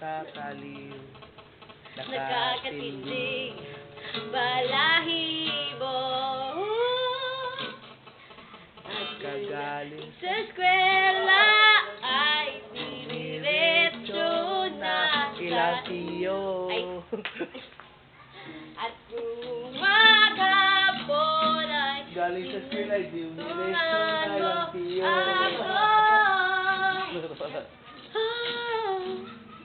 nakakaliw, Nakakatindig, balahibo. At kagaling sa eskwela ay diniretso na ilasiyo. Ay. At umaghapon ay Galing sa eskwela, diniretso na ilasiyo. ako